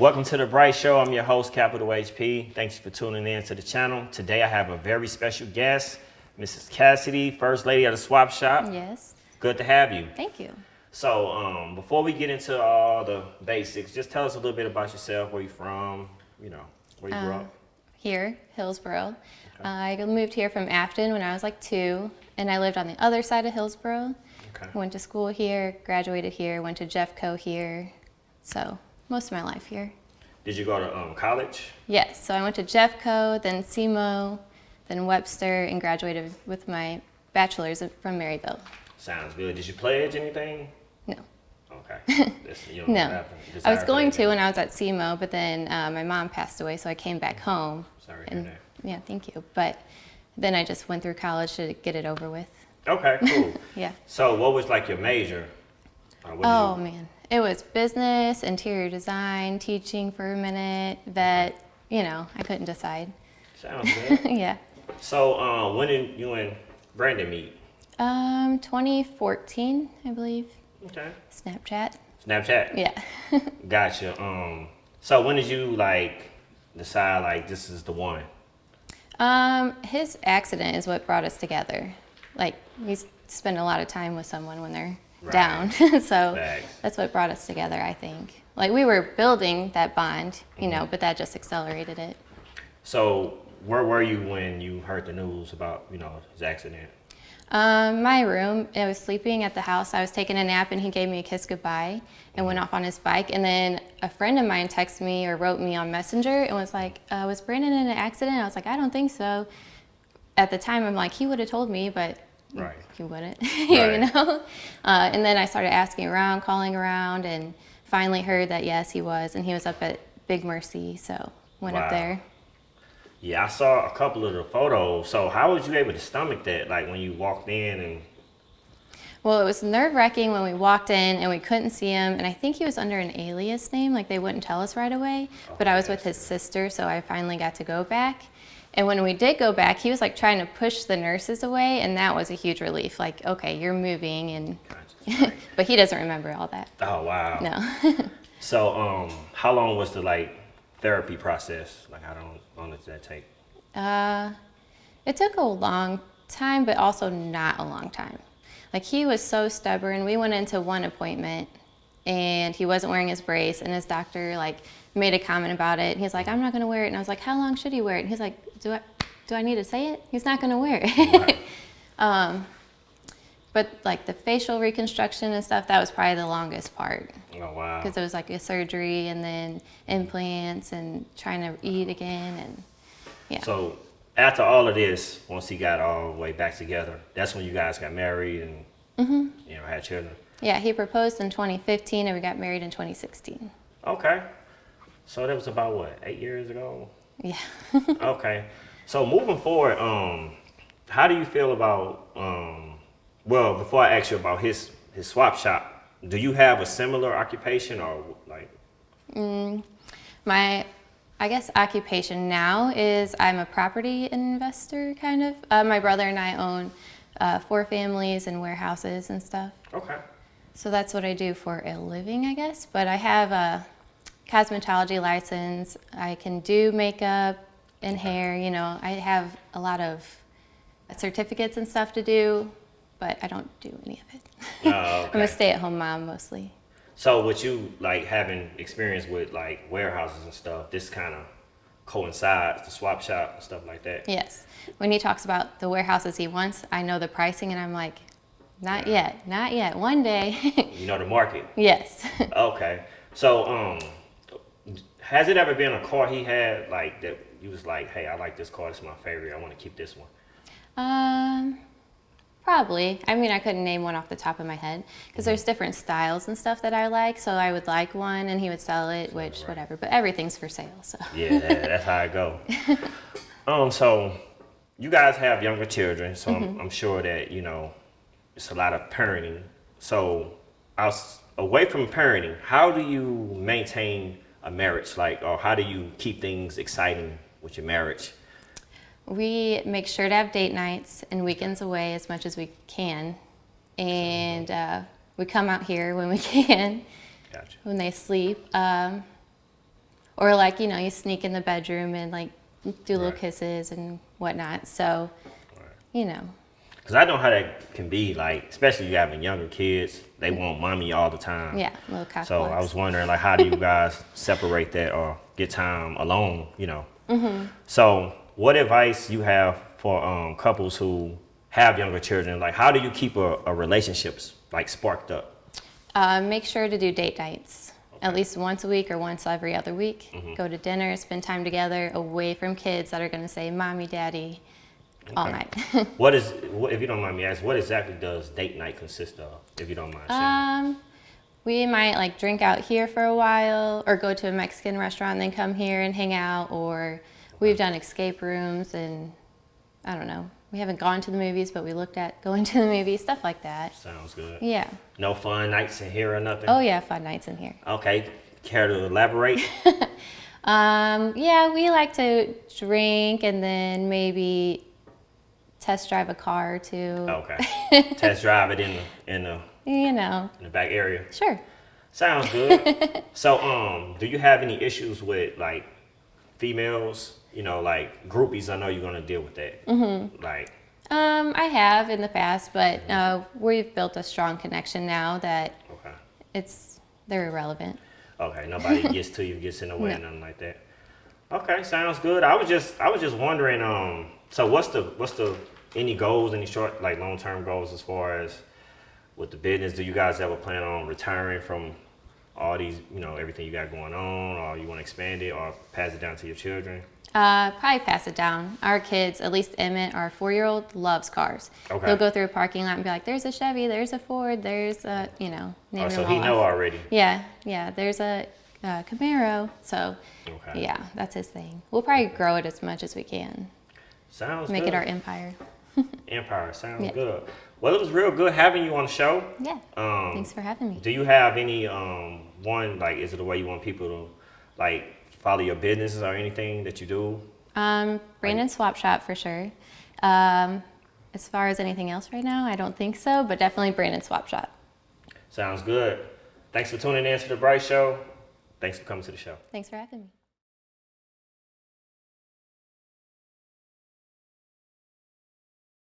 Welcome to The Bright Show. I'm your host, Capital HP. Thanks for tuning in to the channel. Today I have a very special guest, Mrs. Cassidy, First Lady of the Swapshop. Yes. Good to have you. Thank you. So before we get into all the basics, just tell us a little bit about yourself, where you're from, where you grew up. Here, Hillsboro. Okay. I moved here from Afton when I was like 2, and I lived on the other side of Hillsboro. Okay. Went to school here, graduated here, went to Jeffco here. So most of my life here. Did you go to college? Yes, so I went to Jeffco, then SEMO, then Webster, and graduated with my bachelor's from Maryville. Sounds good. Did you pledge anything? No. Okay. No. I was going to when I was at SEMO, but then my mom passed away, so I came back home. Sorry to hear that. Yeah, thank you. But then I just went through college to get it over with. Okay, cool. Yeah. So what was like your major? Man, it was business, interior design, teaching for a minute, vet, I couldn't decide. Sounds good. Yeah. So when did you and Brandin meet? 2014, I believe. Okay. Snapchat. Yeah. Gotcha. So when did you decide this is the one? His accident is what brought us together. We spend a lot of time with someone when they're down. So that's what brought us together, I think. We were building that bond, but that just accelerated it. So where were you when you heard the news about, his accident? My room. I was sleeping at the house. I was taking a nap, and he gave me a kiss goodbye and went off on his bike. And then a friend of mine texted me or wrote me on Messenger and was like, was Brandin in an accident? I was like, I don't think so. At the time, I'm like, he would have told me, but he wouldn't, Right. And then I started asking around, calling around, and finally heard that, yes, he was. And he was up at Big Mercy, so went up there. Yeah, I saw a couple of the photos. So how was you able to stomach that, when you walked in and... Well, it was nerve-wracking when we walked in and we couldn't see him, and I think he was under an alias name, they wouldn't tell us right away, but I was with his sister, so I finally got to go back. And when we did go back, he was trying to push the nurses away, and that was a huge relief. Okay, you're moving, and but he doesn't remember all that. Oh, wow. No. So how long was the therapy process? How long did that take? It took a long time, but also not a long time. He was so stubborn. We went into one appointment, and he wasn't wearing his brace, and his doctor made a comment about it. He's like, I'm not going to wear it. And I was like, how long should he wear it? And he's like, do I need to say it? He's not going to wear it. Right. But the facial reconstruction and stuff, that was probably the longest part. Oh, wow. Because it was a surgery and then implants and trying to eat again. And yeah. So after all of this, once he got all the way back together, that's when you guys got married and had children? Yeah, he proposed in 2015 and we got married in 2016. Okay. So that was about 8 years ago? Yeah. Okay. So moving forward, how do you feel about, before I ask you about his swap shop, do you have a similar occupation or My, I guess, occupation now is I'm a property investor, kind of. My brother and I own 4 families and warehouses and stuff. Okay. So that's what I do for a living, I guess. But I have a cosmetology license. I can do makeup and hair. I have a lot of certificates and stuff to do, but I don't do any of it. Oh, okay. I'm a stay-at-home mom mostly. So with you having experience with warehouses and stuff, this kind of coincides, the swap shop and stuff like that? Yes. When he talks about the warehouses he wants, I know the pricing and I'm like, not yet, not yet, one day. You know the market? Yes. Okay. So has it ever been a car he had that you was like, hey, I like this car, this is my favorite, I want to keep this one? Probably. I couldn't name one off the top of my head because there's different styles and stuff that I like. So I would like one and he would sell it, which whatever. But everything's for sale. So yeah, that's how it go. So you guys have younger children, so I'm sure that it's a lot of parenting. So away from parenting, how do you maintain a marriage? Or how do you keep things exciting with your marriage? We make sure to have date nights and weekends away as much as we can. And we come out here when we can, Gotcha. when they sleep. Or like, you know, you sneak in the bedroom and like do little Right. kisses and whatnot. So, you know. Because I know how that can be, like, especially you having younger kids, they want mommy all the time. Yeah, little cock So I blocks. was wondering, like, how do you guys separate that or get time alone, you know? So what advice you have for couples who have younger children? Like, how do you keep a relationships, like, sparked up? Make sure to do date nights at least once a week or once every other week. Go to dinner, spend time together away from kids that are going to say mommy, daddy all Okay. night. If you don't mind me asking, what exactly does date night consist of, if you don't mind sharing? We might like drink out here for a while or go to a Mexican restaurant and then come here and hang out, or we've done escape rooms and I don't know. We haven't gone to the movies, but we looked at going to the movies, stuff like that. Sounds good. Yeah. No fun nights in here or nothing? Oh yeah, fun nights in here. Okay. Care to elaborate? Yeah, we like to drink and then maybe test drive a car or two. Okay. Test drive it in You know, the back area. sure. Sounds good. So, do you have any issues with like females? You know, like groupies. I know you're gonna deal with that. Like, I have in the past, but we've built a strong connection now that okay, they're irrelevant. okay. Nobody gets to you, gets in the way, No. nothing like that. Okay, sounds good. I was just wondering. So what's the any goals, any short, like long term goals as far as with the business? Do you guys ever plan on retiring from all these, you know, everything you got going on, or you want to expand it or pass it down to your children? Probably pass it down. Our kids, at least Emmett, our 4-year-old, loves cars. Okay. He'll go through a parking lot and be like, "There's a Chevy, there's a Ford, there's a," you know, name Oh, them so all he know off. already. Yeah, there's a Camaro. So, Okay. yeah, that's his thing. We'll probably grow it as much as we can. Sounds Make good. it our empire. Empire. Sounds Yeah. good. Well, it was real good having you on the show. Yeah. Thanks for having me. Do you have any one, like, is it the way you want people to like follow your businesses or anything that you do? Brandin Swapshop for sure. As far as anything else right now, I don't think so, but definitely Brandin Swapshop. Sounds good. Thanks for tuning in to the Bright Show. Thanks for coming to the show. Thanks for having me.